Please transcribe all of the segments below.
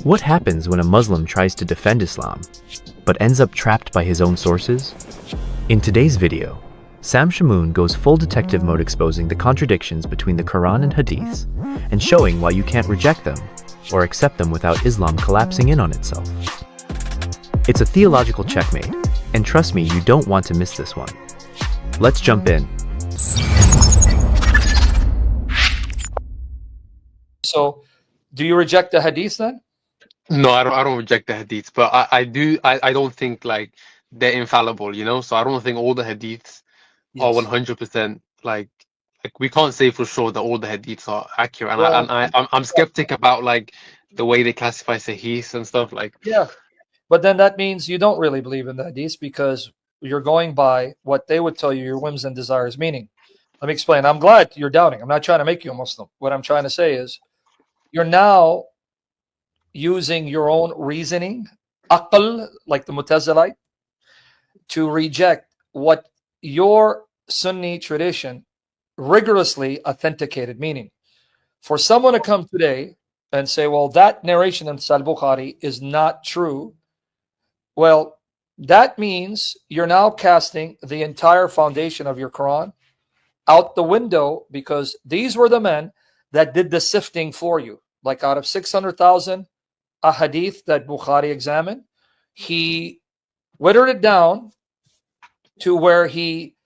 What happens when a Muslim tries to defend Islam, but ends up trapped by his own sources? In today's video, Shamoun goes full detective mode, exposing the contradictions between the Quran and Hadiths, and showing why you can't reject them or accept them without Islam collapsing in on itself. It's a theological checkmate, and trust me, you don't want to miss this one. Let's jump in. So, do you reject the Hadith then? No, I don't reject the Hadiths, but I don't think like they're infallible, you know? So I don't think all the Hadiths are 100% like we can't say for sure that all the Hadiths are accurate. And I'm skeptic about like the way they classify Sahihs and stuff like. Yeah. But then that means you don't really believe in the Hadiths because you're going by what they would tell you your whims and desires meaning. Let me explain. I'm glad you're doubting. I'm not trying to make you a Muslim. What I'm trying to say is you're now using your own reasoning, aql, like the Mutazilite, to reject what your Sunni tradition rigorously authenticated meaning. For someone to come today and say, well, that narration in Sahih Bukhari is not true, well, that means you're now casting the entire foundation of your Quran out the window, because these were the men that did the sifting for you. Like out of 600,000 ahadith that Bukhari examined, he whittled it down to where he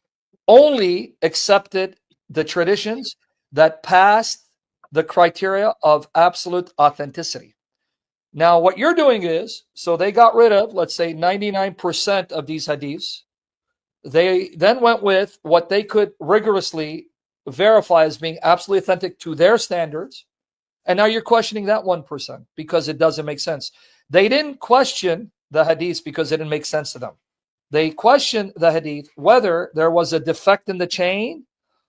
only accepted the traditions that passed the criteria of absolute authenticity. Now, what you're doing is, so they got rid of, let's say, 99% of these hadiths. They then went with what they could rigorously verify as being absolutely authentic to their standards. And now you're questioning that 1% because it doesn't make sense. They didn't question the hadiths because it didn't make sense to them. They questioned the hadith whether there was a defect in the chain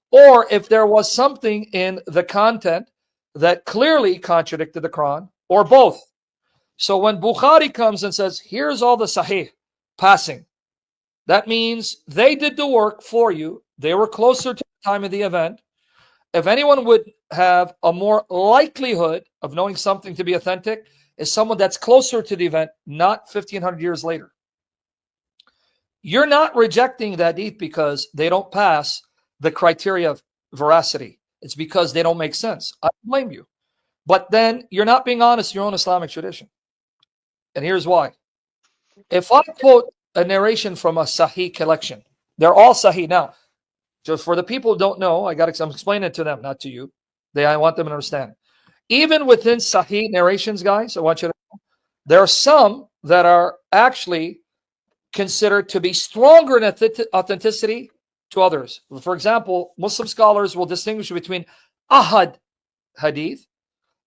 or if there was something in the content that clearly contradicted the Quran, or both. So when Bukhari comes and says, here's all the Sahih passing, that means they did the work for you. They were closer to the time of the event. If anyone would have a more likelihood of knowing something to be authentic, is someone that's closer to the event, not 1,500 years later. You're not rejecting the hadith because they don't pass the criteria of veracity. It's because they don't make sense. I blame you. But then you're not being honest in your own Islamic tradition. And here's why. If I quote a narration from a Sahih collection, they're all Sahih. Now, just for the people who don't know, I'm explaining it to them, not to you. I want them to understand. Even within Sahih narrations, guys, I want you to know, there are some that are actually considered to be stronger in authenticity to others. For example, Muslim scholars will distinguish between ahad hadith,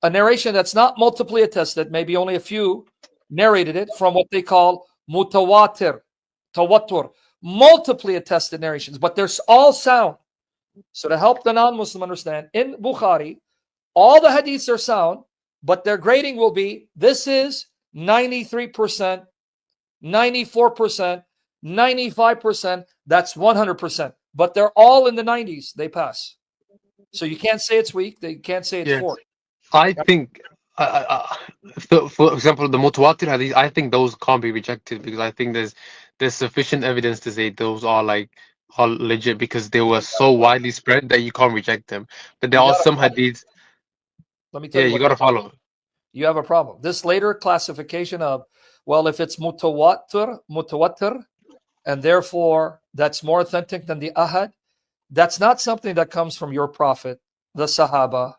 a narration that's not multiply attested, maybe only a few narrated it, from what they call mutawatir, tawattur, multiply attested narrations, but they're all sound. So to help the non-Muslim understand, in Bukhari, all the hadiths are sound, but their grading will be, this is 93%, 94%, 95%, that's 100%. But they're all in the 90s, they pass. So you can't say it's weak, they can't say it's poor. I think, for example, the mutawatir hadith, I think those can't be rejected because I think there's sufficient evidence to say those are legit because they were so widely spread that you can't reject them. But there are some hadiths. Let me tell you, you gotta follow. You have a problem. This later classification of, well, if it's mutawatir, and therefore that's more authentic than the ahad, that's not something that comes from your prophet, the Sahaba,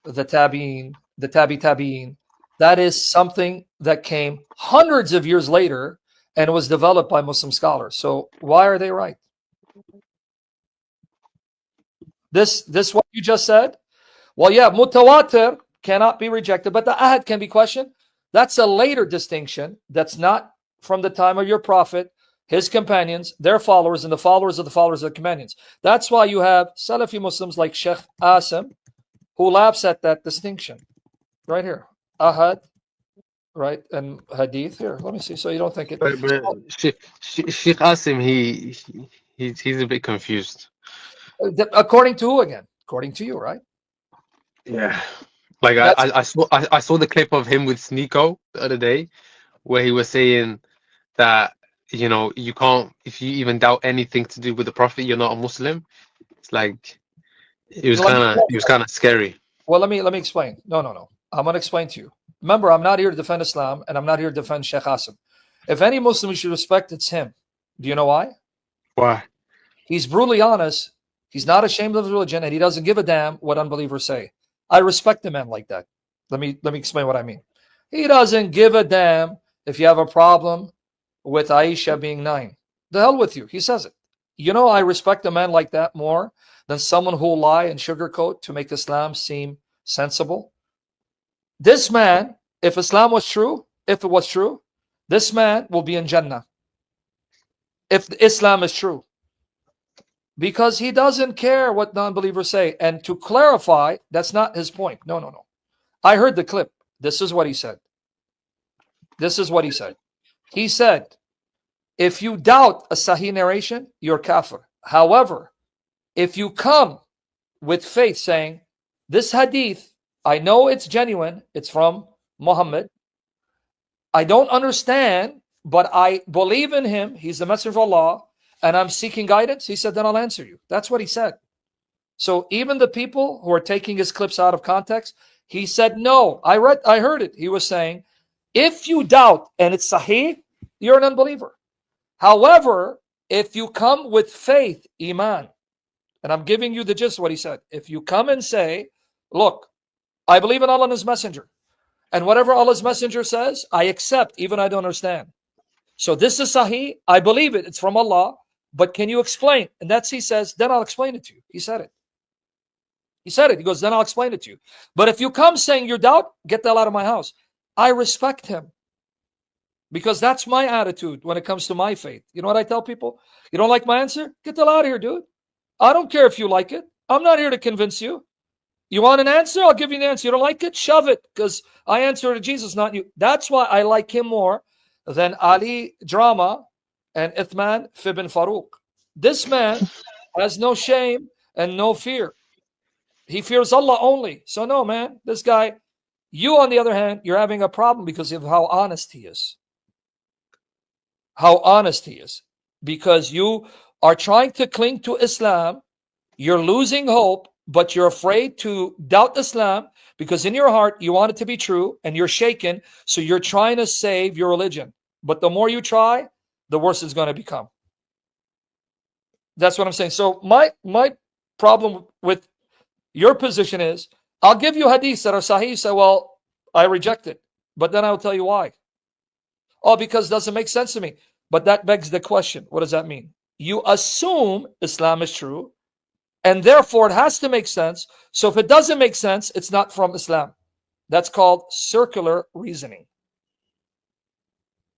the Tabi'in, the Tabi'in. That is something that came hundreds of years later and was developed by Muslim scholars. So why are they right? This what you just said? Well, yeah, mutawatir cannot be rejected, but the ahad can be questioned. That's a later distinction. That's not from the time of your prophet, his companions, their followers, and the followers of the companions. That's why you have Salafi Muslims like Sheikh Asim, who laughs at that distinction. Right here. Ahad, right? And hadith here. Let me see. So you don't think it... But Sheikh Asim, he's a bit confused. According to who again? According to you, right? Yeah. Like That's I saw the clip of him with Sneeko the other day, where he was saying that, you know, you can't, if you even doubt anything to do with the Prophet, you're not a Muslim. It's like let me, it was kind of scary. well, let me explain. No. I'm going to explain to you. Remember, I'm not here to defend Islam, and I'm not here to defend Sheikh Hassan. If any Muslim you should respect, it's him. Do you know why? Why? He's brutally honest. He's not ashamed of his religion, and he doesn't give a damn what unbelievers say. I respect a man like that. Let me explain what I mean. He doesn't give a damn if you have a problem with Aisha being 9. The hell with you. He says it. You know, I respect a man like that more than someone who will lie and sugarcoat to make Islam seem sensible. This man, if Islam was true, if it was true, this man will be in Jannah. If Islam is true. Because he doesn't care what non-believers say. And to clarify, that's not his point. No. I heard the clip. This is what he said. This is what he said. He said, if you doubt a Sahih narration, you're kafir. However, if you come with faith saying, this hadith, I know it's genuine, it's from Muhammad, I don't understand, but I believe in him, he's the messenger of Allah, and I'm seeking guidance, he said, then I'll answer you. That's what he said. So even the people who are taking his clips out of context, he said, no, I heard it. He was saying, if you doubt and it's Sahih, you're an unbeliever. However, if you come with faith, iman, and I'm giving you the gist of what he said. If you come and say, look, I believe in Allah and his messenger, and whatever Allah's messenger says, I accept, even I don't understand. So this is Sahih, I believe it, it's from Allah, but can you explain? And that's, he says, then I'll explain it to you. He said it. He said it. He goes, then I'll explain it to you. But if you come saying you doubt, get the hell out of my house. I respect him. Because that's my attitude when it comes to my faith. You know what I tell people? You don't like my answer? Get the hell out of here, dude. I don't care if you like it. I'm not here to convince you. You want an answer? I'll give you an answer. You don't like it? Shove it. Because I answer to Jesus, not you. That's why I like him more than Ali Drama and Ithman Ibn Farouk. This man has no shame and no fear. He fears Allah only. So no, man, this guy, you on the other hand, you're having a problem because of how honest he is. How honest he is. Because you are trying to cling to Islam, you're losing hope, but you're afraid to doubt Islam because in your heart you want it to be true and you're shaken, so you're trying to save your religion. But the more you try, the worse it's going to become. That's what I'm saying. So my problem with your position is, I'll give you hadiths that are sahih. You say, well, I reject it. But then I'll tell you why. Oh, because it doesn't make sense to me. But that begs the question. What does that mean? You assume Islam is true, and therefore it has to make sense. So if it doesn't make sense, it's not from Islam. That's called circular reasoning.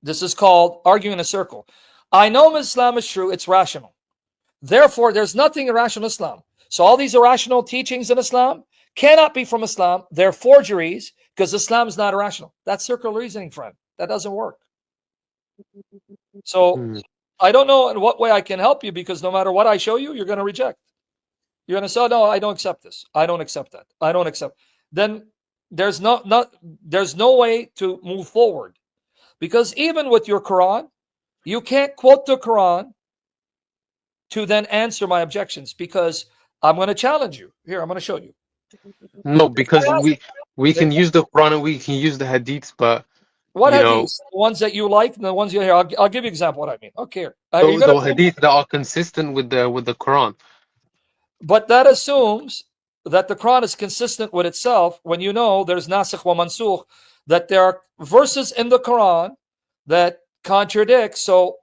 This is called arguing in a circle. I know Islam is true. It's rational. Therefore, there's nothing irrational in Islam. So all these irrational teachings in Islam cannot be from Islam. They're forgeries because Islam is not irrational. That's circular reasoning, friend. That doesn't work. So I don't know in what way I can help you, because no matter what I show you, you're going to reject. You're going to say, no, I don't accept this. I don't accept that. I don't accept. Then there's no way to move forward. Because even with your Quran, you can't quote the Quran to then answer my objections, because I'm going to challenge you. Here, I'm going to show you. No, because we can use the Quran and we can use the Hadiths, but what Hadiths? The ones that you like and the ones you hear. I'll give you an example of what I mean. Okay. The Hadith that are consistent with the Quran. But that assumes that the Quran is consistent with itself when you know there's nasikh wa mansukh, that there are verses in the Quran that contradict. So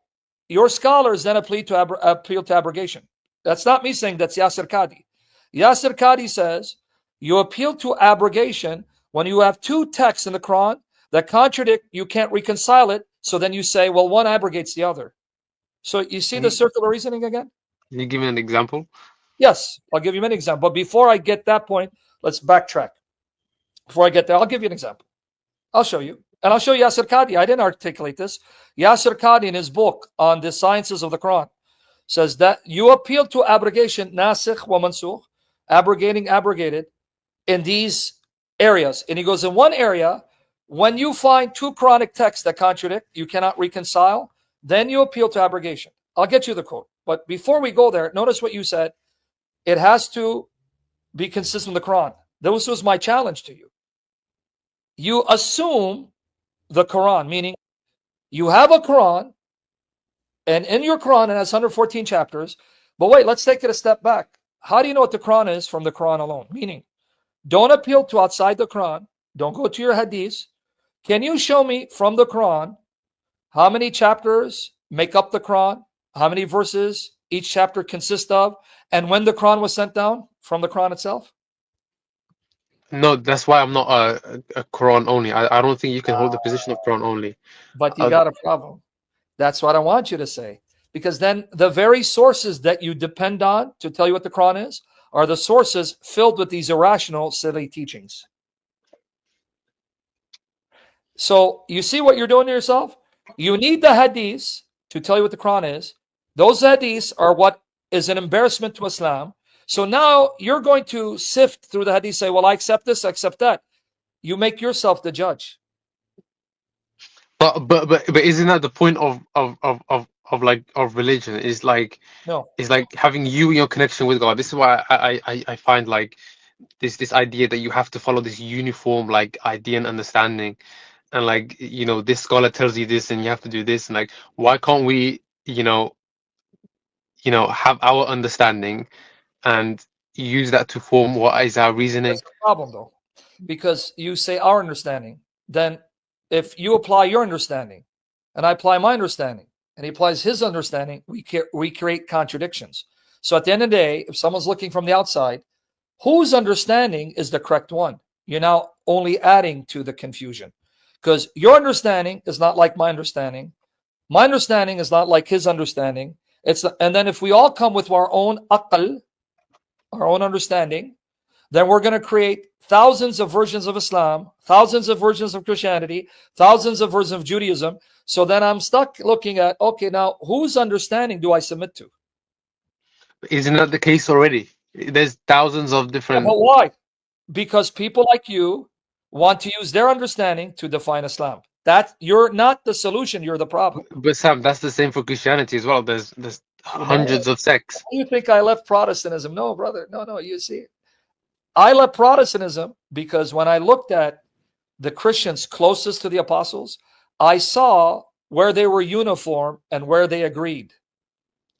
your scholars then appeal to abrogation. That's not me saying, that's Yasir Qadi. Yasir Qadi says you appeal to abrogation when you have two texts in the Quran that contradict, you can't reconcile it, so then you say, well, one abrogates the other. So you see the circular reasoning again? Can you give me an example? Yes, I'll give you an example. But before I get that point, let's backtrack. Before I get there, I'll give you an example. I'll show you. And I'll show you Yasir Qadi. I didn't articulate this. Yasir Qadi, in his book on the sciences of the Quran, says that you appeal to abrogation, nasikh wa mansukh, abrogating, abrogated, in these areas. And he goes, in one area, when you find two Quranic texts that contradict, you cannot reconcile, then you appeal to abrogation. I'll get you the quote. But before we go there, notice what you said. It has to be consistent with the Quran. This was my challenge to you. You assume the Quran, meaning you have a Quran, and in your Quran it has 114 chapters. But wait, let's take it a step back. How do you know what the Quran is from the Quran alone? Meaning, don't appeal to outside the Quran. Don't go to your Hadiths. Can you show me from the Quran how many chapters make up the Quran? How many verses each chapter consists of? And when the Quran was sent down from the Quran itself? No, that's why I'm not a Quran only. I don't think you can hold the position of Quran only. But you got a problem. That's what I want you to say. Because then the very sources that you depend on to tell you what the Quran is are the sources filled with these irrational, silly teachings. So you see what you're doing to yourself? You need the Hadiths to tell you what the Quran is. Those Hadiths are what is an embarrassment to Islam. So now you're going to sift through the Hadith, say, well, I accept this, I accept that. You make yourself the judge. But isn't that the point of religion? Is like No. It's like having you in your connection with God. This is why I find like this idea that you have to follow this uniform like idea and understanding, and like this scholar tells you this and you have to do this, and like why can't we have our understanding and use that to form what is our reasoning? That's the problem though, because you say our understanding. Then if you apply your understanding and I apply my understanding and he applies his understanding, we create contradictions. So at the end of the day, if someone's looking from the outside, whose understanding is the correct one? You're now only adding to the confusion, because your understanding is not like my understanding. My understanding is not like his understanding. And then if we all come with our own aql, our own understanding, then we're going to create thousands of versions of Islam, thousands of versions of Christianity, thousands of versions of Judaism. So then I'm stuck looking at, okay, now whose understanding do I submit to? Isn't that the case already? There's thousands of different. But why? Because people like you want to use their understanding to define Islam. That you're not the solution, you're the problem. But Sam, that's the same for Christianity as well. There's hundreds of sects. You think I left Protestantism? No, brother. No. You see, I left Protestantism because when I looked at the Christians closest to the apostles, I saw where they were uniform and where they agreed.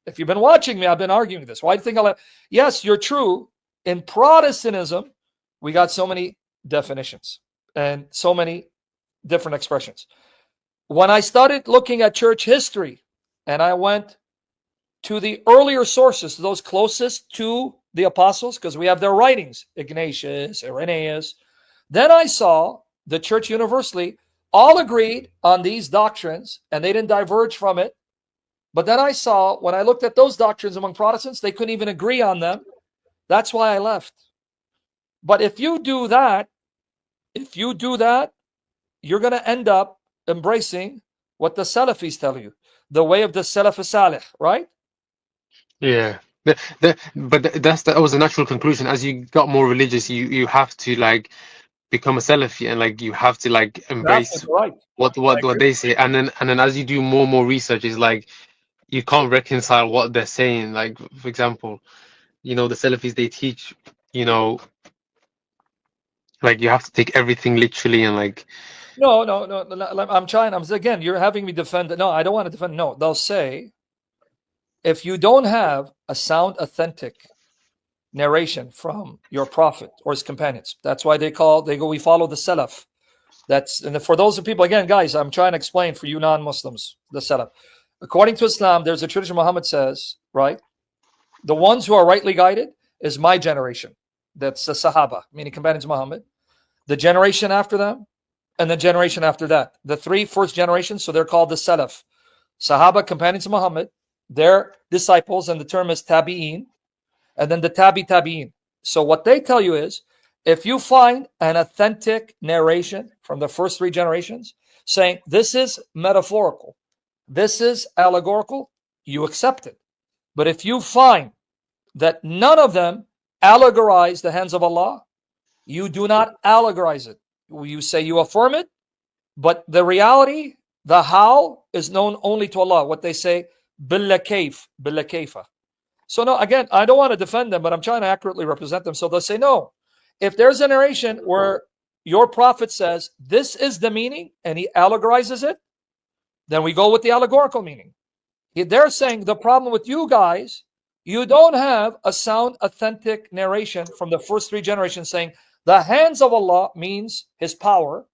If you've been watching me, I've been arguing this. Why do you think I left? Yes, you're true. In Protestantism, we got so many definitions and so many different expressions. When I started looking at church history and I went to the earlier sources, those closest to the apostles, because we have their writings, Ignatius, Irenaeus, then I saw the church universally all agreed on these doctrines and they didn't diverge from it. But then I saw, when I looked at those doctrines among Protestants, they couldn't even agree on them. That's why I left. But if you do that, you're going to end up embracing what the Salafis tell you, the way of the Salaf Salih, right? Yeah. But that was a natural conclusion. As you got more religious, you have to like become a Salafi, and like you have to like embrace right. what they say, and then as you do more and more research, it's like you can't reconcile what they're saying. Like, for example, the Salafis, they teach, like you have to take everything literally, and like No, again, you're having me defend it. No, I don't want to defend. No, they'll say, if you don't have a sound, authentic narration from your prophet or his companions, that's why we follow the Salaf. And for those of people, again, guys, I'm trying to explain for you non-Muslims, the Salaf. According to Islam, there's a tradition Muhammad says, right? The ones who are rightly guided is my generation. That's the Sahaba, meaning companions of Muhammad. The generation after them, and the generation after that. The three first generations, so they're called the Salaf. Sahaba, companions of Muhammad, their disciples, and the term is tabi'in, and then the tabi'in. So what they tell you is, if you find an authentic narration from the first three generations saying this is metaphorical, this is allegorical, you accept it. But if you find that none of them allegorize the hands of Allah, You do not allegorize it. You say you affirm it, but the reality, the how, is known only to Allah. What they say, billa kayf, billa kayfa. So no, again, I don't want to defend them, but I'm trying to accurately represent them. So they'll say, no, if there's a narration where your prophet says, this is the meaning, and he allegorizes it, then we go with the allegorical meaning. They're saying the problem with you guys, you don't have a sound, authentic narration from the first three generations saying the hands of Allah means his power.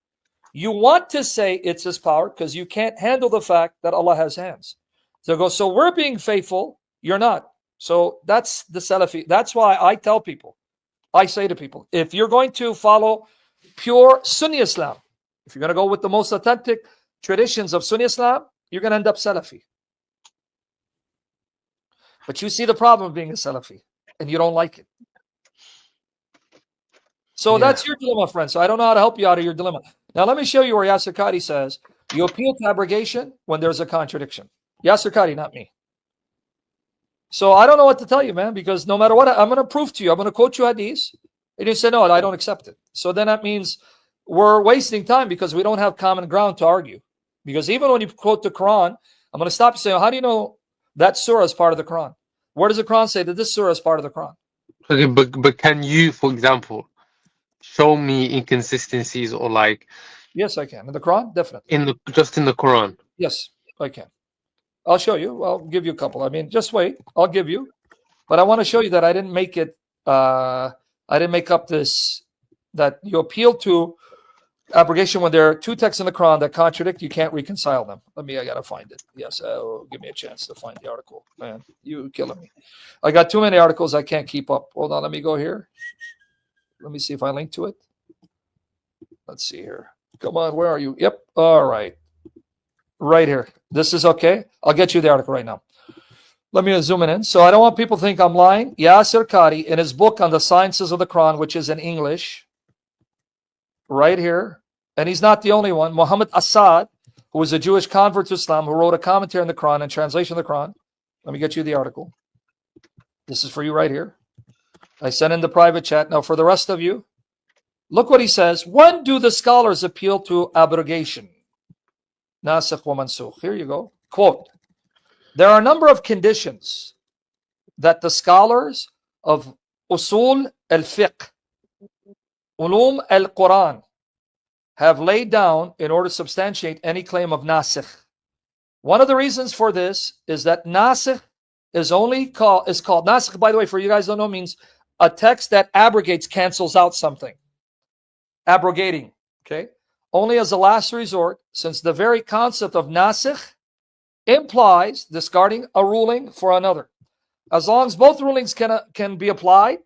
You want to say it's his power because you can't handle the fact that Allah has hands. So go, so we're being faithful, you're not. So that's the Salafi. That's why I tell people, I say to people, if you're going to follow pure Sunni Islam, if you're going to go with the most authentic traditions of Sunni Islam, you're going to end up Salafi. But you see the problem of being a Salafi, and you don't like it. So that's your dilemma, friend. So I don't know how to help you out of your dilemma. Now let me show you where Yasir Qadhi says, you appeal to abrogation when there's a contradiction. Yasir Qadhi, not me. So I don't know what to tell you, man, because no matter what, I'm going to prove to you. I'm going to quote you hadith, and you say, no, I don't accept it. So then that means we're wasting time because we don't have common ground to argue. Because even when you quote the Quran, I'm going to stop you saying, how do you know that surah is part of the Quran? Where does the Quran say that this surah is part of the Quran? Okay, but can you, for example, show me inconsistencies or like? Yes, I can. In the Quran, definitely. Just in the Quran. Yes, I can. I'll show you. I'll give you a couple. I mean, just wait. I'll give you. But I want to show you that I didn't make it. I didn't make up this. That you appeal to abrogation when there are two texts in the Quran that contradict. You can't reconcile them. I gotta find it. Yes, give me a chance to find the article. Man, you killing me. I got too many articles. I can't keep up. Hold on. Let me go here. Let me see if I link to it. Let's see here. Come on. Where are you? Yep. All right. Right here. This is okay. I'll get you the article right now. Let me zoom in. So I don't want people to think I'm lying. Yasir Qadhi, in his book on the sciences of the Quran, which is in English, right here, and he's not the only one. Muhammad Asad, who was a Jewish convert to Islam, who wrote a commentary on the Quran and translation of the Quran. Let me get you the article. This is for you right here. I sent in the private chat. Now, for the rest of you, look what he says. When do the scholars appeal to abrogation? Nasikh wa mansukh. Here you go. Quote, there are a number of conditions that the scholars of usul al-fiqh, ulum al-Quran, have laid down in order to substantiate any claim of nasikh. One of the reasons for this is that nasikh is called nasikh, by the way, for you guys who don't know, means a text that abrogates, cancels out something. Abrogating, okay? Only as a last resort, since the very concept of nasikh implies discarding a ruling for another. As long as both rulings can be applied,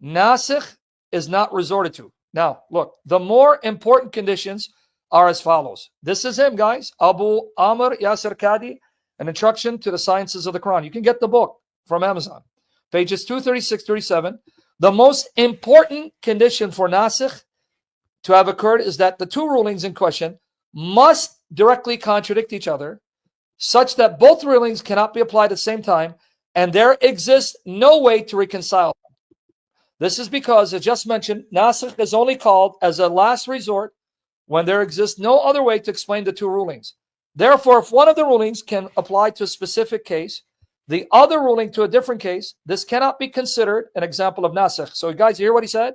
nasikh is not resorted to. Now, look, the more important conditions are as follows. This is him, guys. Abu Amr Yasir Qadhi, An Introduction to the Sciences of the Quran. You can get the book from Amazon. Pages 236, 37. The most important condition for nasikh to have occurred is that the two rulings in question must directly contradict each other, such that both rulings cannot be applied at the same time, and there exists no way to reconcile them. This is because, as just mentioned, nasikh is only called as a last resort when there exists no other way to explain the two rulings. Therefore, if one of the rulings can apply to a specific case, the other ruling to a different case, this cannot be considered an example of nasikh. So guys, you hear what he said?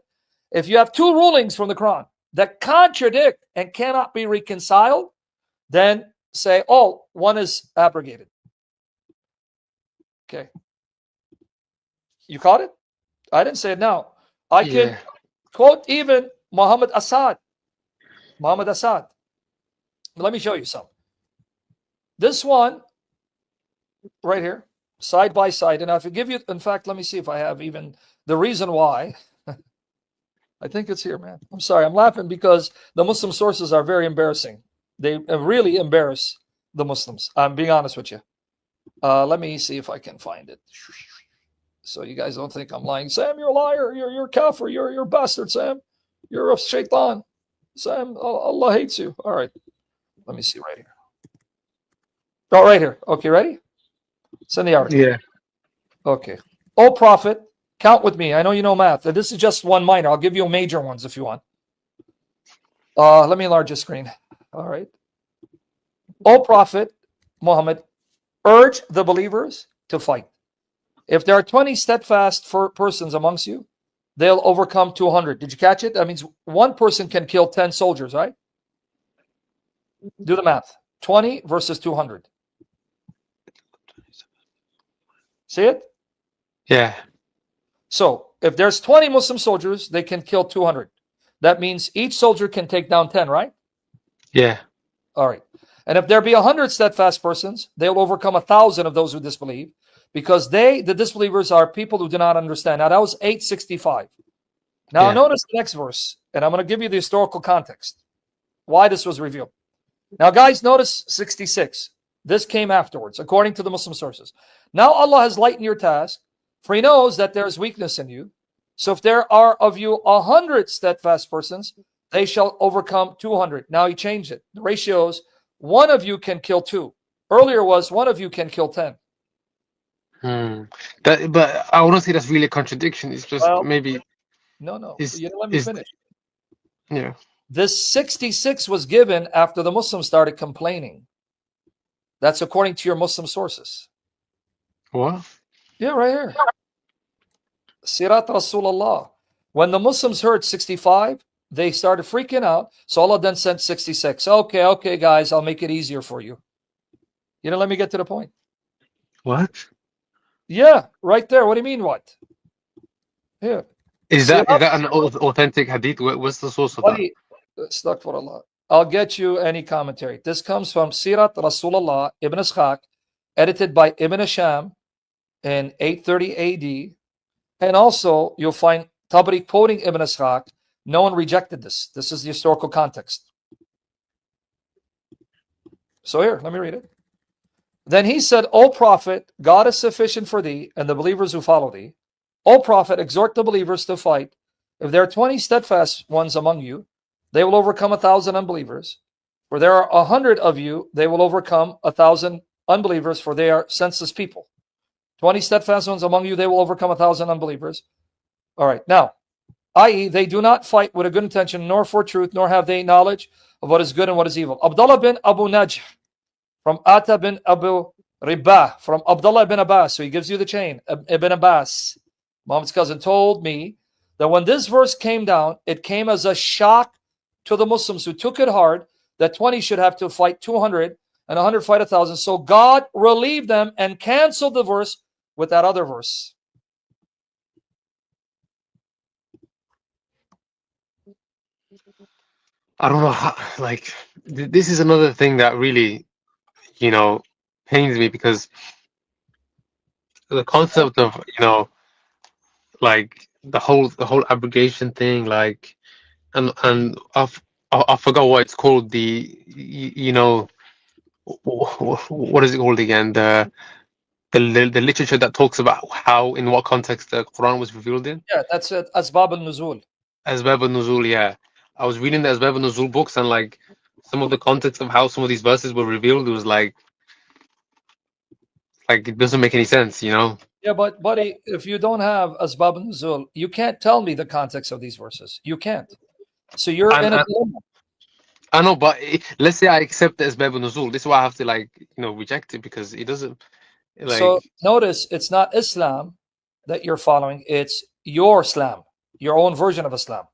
If you have two rulings from the Quran that contradict and cannot be reconciled, then say, oh, one is abrogated. Okay. You caught it? I didn't say it now. I can quote even Muhammad Asad. Muhammad Asad. Let me show you some. This one right here, side by side. And if I give you, in fact, let me see if I have even the reason why. I think it's here, man. I'm sorry. I'm laughing because the Muslim sources are very embarrassing. They really embarrass the Muslims. I'm being honest with you. Let me see if I can find it. So you guys don't think I'm lying. Sam, you're a liar. You're a kafir. You're a bastard, Sam. You're a shaitan. Sam, Allah hates you. All right. Let me see right here. Oh, right here. Okay, ready? Send the article. Yeah. Okay. O Prophet, Count with me. I know you know math. This is just one minor. I'll give you major ones if you want. Let me enlarge the screen. All right. O Prophet Muhammad, urge the believers to fight. If there are 20 steadfast persons amongst you, they'll overcome 200. Did you catch it? That means one person can kill 10 soldiers, right? Do the math. 20 versus 200. See it? Yeah. So if there's 20 Muslim soldiers, they can kill 200. That means each soldier can take down 10, right? Yeah. All right. And if there be 100 steadfast persons, they will overcome 1,000 of those who disbelieve, because the disbelievers, are people who do not understand. Now, that was 865. Now, notice the next verse, and I'm going to give you the historical context, why this was revealed. Now, guys, notice 66. This came afterwards, according to the Muslim sources. Now, Allah has lightened your task, for He knows that there is weakness in you. So if there are of you 100 steadfast persons, they shall overcome 200. Now, He changed it. The ratios, one of you can kill 2. Earlier was one of you can kill 10. But I wouldn't say that's really a contradiction. It's just maybe. No. You let me finish. Yeah. This 66 was given after the Muslims started complaining. That's according to your Muslim sources. What? Yeah, right here. Sirat Rasulullah. When the Muslims heard 65, they started freaking out. So Allah then sent 66. Okay, guys, I'll make it easier for you. You know, let me get to the point. What? Yeah, right there. What do you mean, what? Here. Is that an authentic hadith? What's the source of that? Astaghfirullah. I'll get you any commentary. This comes from Sirat Rasulullah Ibn Ishaq, edited by Ibn Hisham in 830 AD. And also, you'll find Tabari quoting Ibn Ishaq. No one rejected this. This is the historical context. So here, let me read it. Then he said, O Prophet, God is sufficient for thee and the believers who follow thee. O Prophet, exhort the believers to fight. If there are 20 steadfast ones among you, they will overcome 1,000 unbelievers. For there are 100 of you, they will overcome 1,000 unbelievers, for they are senseless people. 20 steadfast ones among you, they will overcome 1,000 unbelievers. All right, now, i.e., they do not fight with a good intention, nor for truth, nor have they knowledge of what is good and what is evil. Abdullah bin Abu Najh, from Ata bin Abu Ribah, from Abdullah ibn Abbas, so he gives you the chain, Ibn Abbas, Muhammad's cousin, told me that when this verse came down, it came as a shock to the Muslims who took it hard that 20 should have to fight 200 and 100 fight 1,000. So God relieved them and canceled the verse with that other verse. I don't know how, like, this is another thing that really, pains me, because the concept of, like the whole abrogation thing, like, and I forgot what it's called, what is it called again? The literature that talks about how, in what context the Quran was revealed in. Yeah, that's it. Asbab al-Nuzul. Asbab al-Nuzul, yeah. I was reading the Asbab al-Nuzul books, and like some of the context of how some of these verses were revealed, it was like it doesn't make any sense, Yeah, but buddy, if you don't have Asbab al-Nuzul, you can't tell me the context of these verses. You can't. So you're in a dilemma. I know, but let's say I accept the Asbab al-Nuzul. This is why I have to reject it, because it doesn't. So notice, it's not Islam that you're following, it's your Islam, your own version of Islam.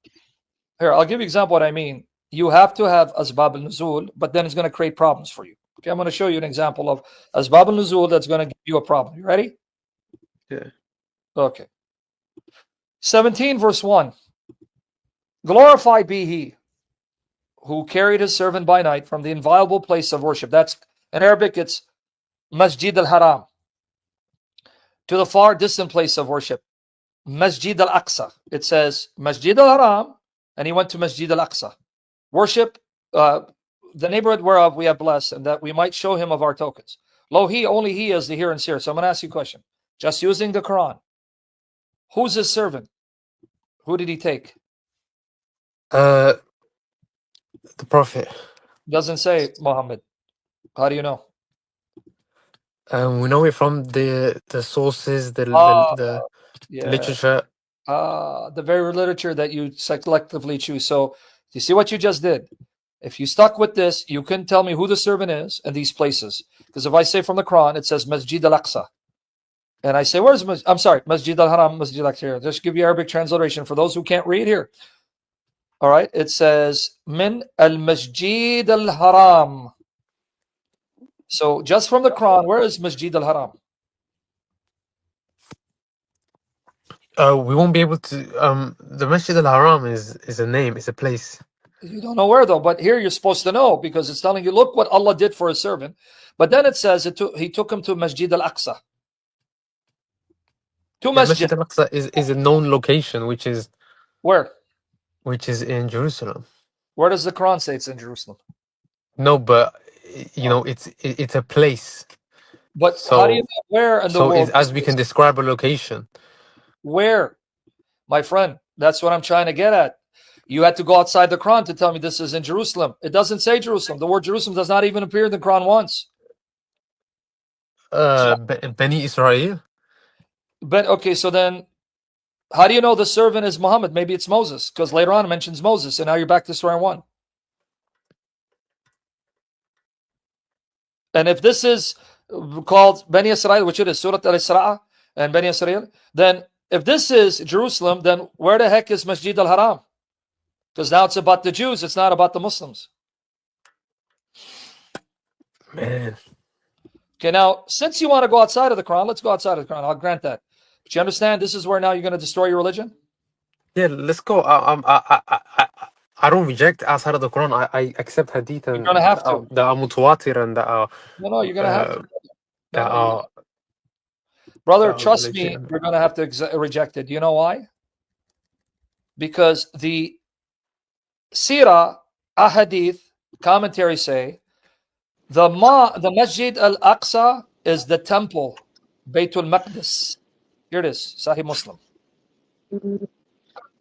Here, I'll give you an example of what I mean. You have to have Asbab al-Nuzul, but then it's going to create problems for you. Okay, I'm going to show you an example of Asbab al-Nuzul that's going to give you a problem. You ready? Yeah. Okay. 17 verse 1. Glorified be he who carried his servant by night from the inviolable place of worship. That's, in Arabic, it's Masjid al-Haram, to the far distant place of worship, Masjid al-Aqsa. It says Masjid al-Haram, and he went to Masjid al-Aqsa. Worship the neighborhood whereof we have blessed, and that we might show him of our tokens. Lo, he, only he is the hearer and seer. So I'm going to ask you a question. Just using the Quran, who's his servant? Who did he take? The Prophet. Doesn't say Muhammad. How do you know? We know it from the sources, Yeah. Literature. The very literature that you selectively choose. So you see what you just did? If you stuck with this, you can tell me who the servant is and these places. Because if I say from the Quran, it says Masjid Al-Aqsa. And I say, where's I'm sorry, Masjid Al-Haram, Masjid Al-Aqsa. Just give you Arabic transliteration for those who can't read here. All right, it says Min al-Masjid al-Haram. So just from the Quran, where is Masjid al-Haram? We won't be able to. The Masjid Al-Haram is a name. It's a place. You don't know where though, but here you're supposed to know because it's telling you, look what Allah did for His servant. But then it says He took him to Masjid al-Aqsa. To Masjid. Masjid Al-Aqsa is a known location, which is Where? Which is in Jerusalem. Where does the Quran say it's in Jerusalem? No, but you know, it's a place. But So, how do you know where in the world? So as we can describe a location. Where? My friend, that's what I'm trying to get at. You had to go outside the Quran to tell me this is in Jerusalem. It doesn't say Jerusalem. The word Jerusalem does not even appear in the Quran once. Beni Israel. But okay, so then how do you know the servant is Muhammad? Maybe it's Moses, because later on it mentions Moses, and now you're back to Surah 1. And if this is called Bani Israel, which it is, Surah Al-Isra and Bani Israel, then if this is Jerusalem, then where the heck is Masjid Al-Haram? Because now it's about the Jews, it's not about the Muslims. Man. Okay, now, since you want to go outside of the Quran, let's go outside of the Quran. I'll grant that. But you understand this is where now you're going to destroy your religion? Yeah, let's go. I don't reject outside of the Quran. I accept Hadith and You're going to have to. that are mutawatir and that are No, you're going to have to. that are Brother, trust me, you're going to have to reject it. Do you know why? Because the Sirah, Hadith, commentaries say the Masjid Al-Aqsa is the temple, Baytul Maqdis. Here it is, Sahih Muslim.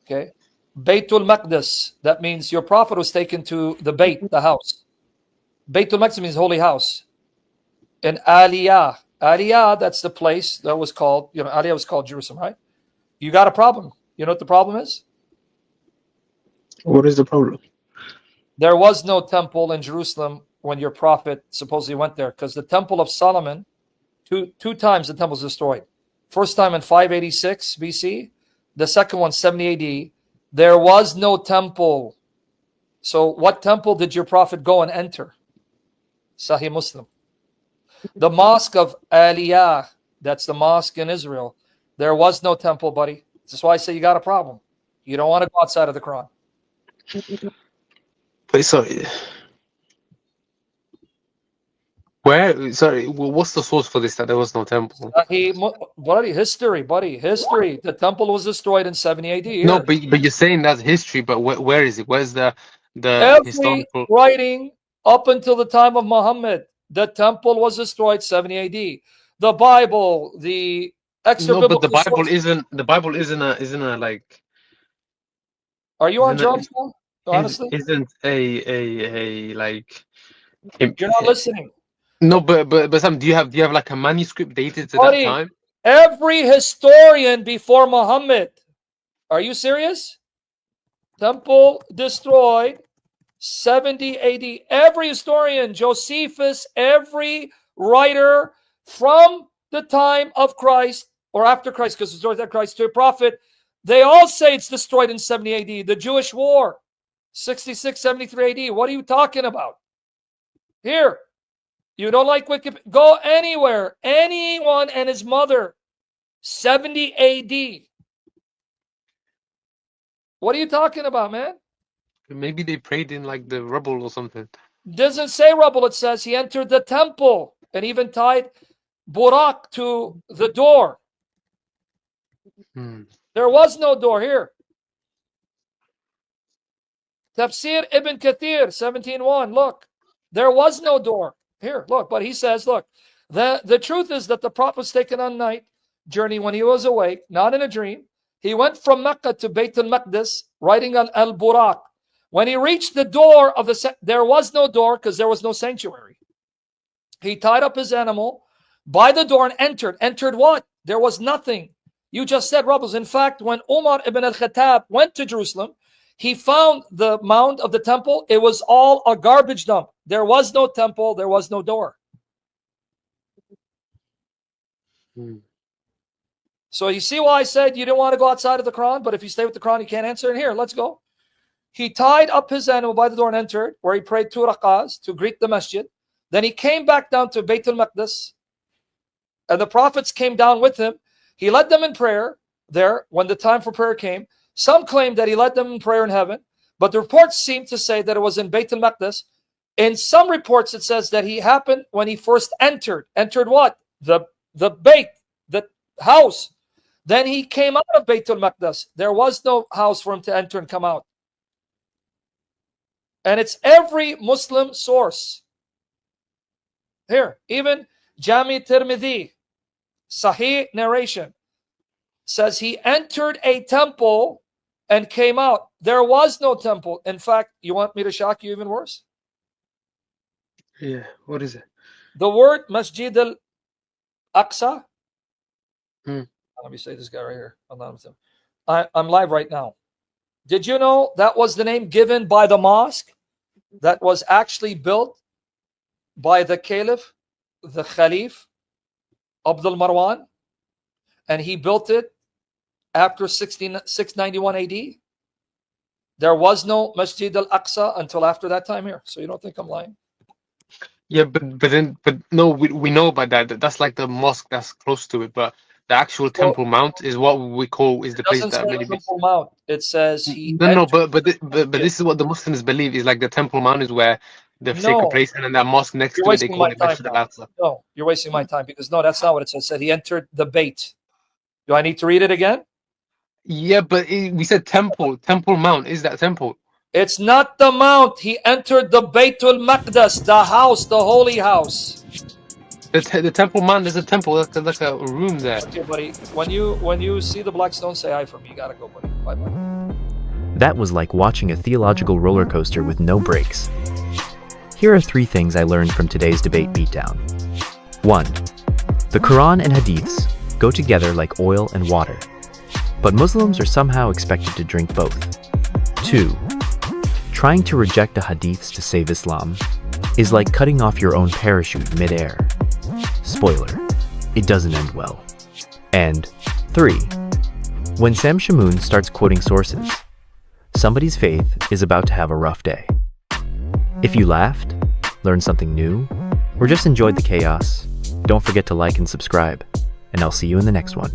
Okay. Baytul Maqdis, that means your prophet was taken to the Bayt, the house. Baytul Maqdis means holy house. And Aliyah, that's the place that was called, Aliyah was called Jerusalem, right? You got a problem. You know what the problem is? What is the problem? There was no temple in Jerusalem when your prophet supposedly went there, because the temple of Solomon, two times the temple was destroyed. First time in 586 BC, the second one 70 AD. There was no temple. So what temple did your prophet go and enter? Sahih Muslim. The mosque of Aliyah, that's the mosque in Israel. There was no temple, buddy. That's why I say you got a problem. You don't want to go outside of the Quran. Wait, sorry. What's the source for this, that there was no temple? Buddy, history. The temple was destroyed in 70 AD. Here. No, but you're saying that's history, but where is it? Where's the Every historical writing up until the time of Muhammad, the temple was destroyed 70 AD. The Bible, the extra No, but the biblical Bible sources. isn't a like. Are you on drugs now? Honestly, Isn't a like. You're not listening. No, but Sam, do you have like a manuscript dated to Buddy, that time? every historian before Muhammad. Are you serious? Temple destroyed 70 AD. Every historian, Josephus, every writer from the time of Christ or after Christ, because it's destroyed Christ to a prophet, they all say it's destroyed in 70 AD. The Jewish War, 66, 73 AD. What are you talking about? Here. You don't like Wikipedia? Go anywhere. Anyone and his mother. 70 AD. What are you talking about, man? Maybe they prayed in like the rubble or something. Doesn't say rubble. It says he entered the temple and even tied Burak to the door. There was no door here. Tafsir Ibn Kathir, 17:1. Look, there was no door. Here, look, but he says, look, the truth is that the prophet was taken on night journey when he was awake, not in a dream. He went from Mecca to Bayt al-Maqdis, riding on Al-Buraq. When he reached the door of there was no door because there was no sanctuary. He tied up his animal by the door and entered. Entered what? There was nothing. You just said rubbles. In fact, when Umar ibn al-Khattab went to Jerusalem, he found the mound of the temple. It was all a garbage dump. There was no temple. There was no door. So you see why I said you didn't want to go outside of the Quran, but if you stay with the Quran, you can't answer. And here, let's go. He tied up his animal by the door and entered, where he prayed 2 rak'ahs to greet the masjid. Then he came back down to Bayt al-Maqdis, and the prophets came down with him. He led them in prayer there when the time for prayer came. Some claim that he led them in prayer in heaven, but the reports seem to say that it was in Bayt al-Maqdis. In some reports, it says that he happened when he first entered. Entered what? The Bayt, the house. Then he came out of Bayt al-Maqdis. There was no house for him to enter and come out. And it's every Muslim source. Here, even Jami Tirmidhi, Sahih narration, says he entered a temple and came out. There was no temple. In fact, you want me to shock you even worse? Yeah, what is it? The word Masjid Al-Aqsa. Let me say this guy right here. I'm live right now. Did you know that was the name given by the mosque that was actually built by the Caliph, the Khalif, Abdul Marwan, and he built it after 691 AD. There was no Masjid Al-Aqsa until after that time here. So you don't think I'm lying? Yeah, but no, we know about that. That's like the mosque that's close to it, but the actual Temple Mount is what we call is the place that many people. Temple Mount. It says he. No, but this is what the Muslims believe is like the Temple Mount is where the sacred place, and then that mosque next to it they call it Masjid Al-Aqsa. No, you're wasting my time because no, that's not what it says. It said he entered the Bayt. Do I need to read it again? Yeah, but we said temple. Temple Mount is that temple? It's not the mount. He entered the Baytul Maqdis, the house, the holy house. The Temple Mount is a temple. That's like a room there. Okay, buddy. When you see the black stone, say hi for me. You gotta go, buddy. Bye bye. That was like watching a theological roller coaster with no brakes. Here are 3 things I learned from today's debate beatdown. 1. The Quran and Hadiths go together like oil and water, but Muslims are somehow expected to drink both. 2. Trying to reject the Hadiths to save Islam is like cutting off your own parachute mid-air. Spoiler, it doesn't end well. And 3. When Shamoun starts quoting sources, somebody's faith is about to have a rough day. If you laughed, learned something new, or just enjoyed the chaos, don't forget to like and subscribe, and I'll see you in the next one.